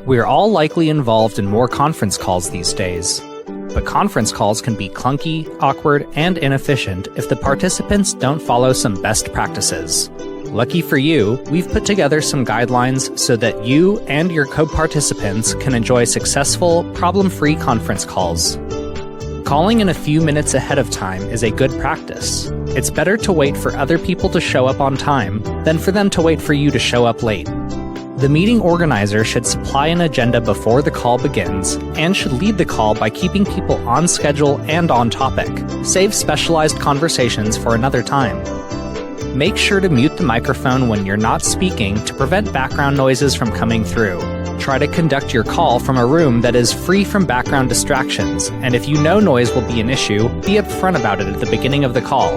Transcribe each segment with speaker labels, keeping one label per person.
Speaker 1: We're all likely involved in more conference calls these days. But conference calls can be clunky, awkward, and inefficient if the participants don't follow some best practices. Lucky for you, we've put together some guidelines so that you and your co-participants can enjoy successful, problem-free conference calls. Calling in a few minutes ahead of time is a good practice. It's better to wait for other people to show up on time than for them to wait for you to show up late. The meeting organizer should supply an agenda before the call begins and should lead the call by keeping people on schedule and on topic. Save specialized conversations for another time. Make sure to mute the microphone when you're not speaking to prevent background noises from coming through. Try to conduct your call from a room that is free from background distractions, and if you know noise will be an issue, be upfront about it at the beginning of the call.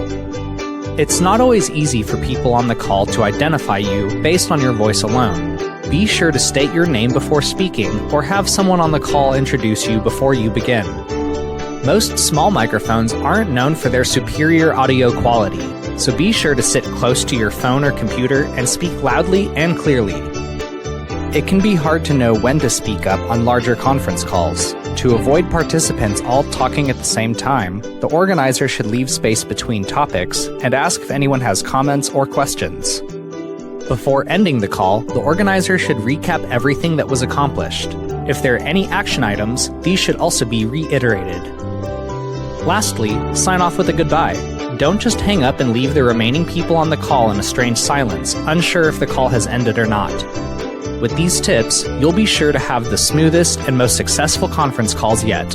Speaker 1: It's not always easy for people on the call to identify you based on your voice alone. Be sure to state your name before speaking or have someone on the call introduce you before you begin. Most small microphones aren't known for their superior audio quality, so be sure to sit close to your phone or computer and speak loudly and clearly. It can be hard to know when to speak up on larger conference calls. To avoid participants all talking at the same time, the organizer should leave space between topics and ask if anyone has comments or questions. Before ending the call, the organizer should recap everything that was accomplished. If there are any action items, these should also be reiterated. Lastly, sign off with a goodbye. Don't just hang up and leave the remaining people on the call in a strange silence, unsure if the call has ended or not. With these tips, you'll be sure to have the smoothest and most successful conference calls yet.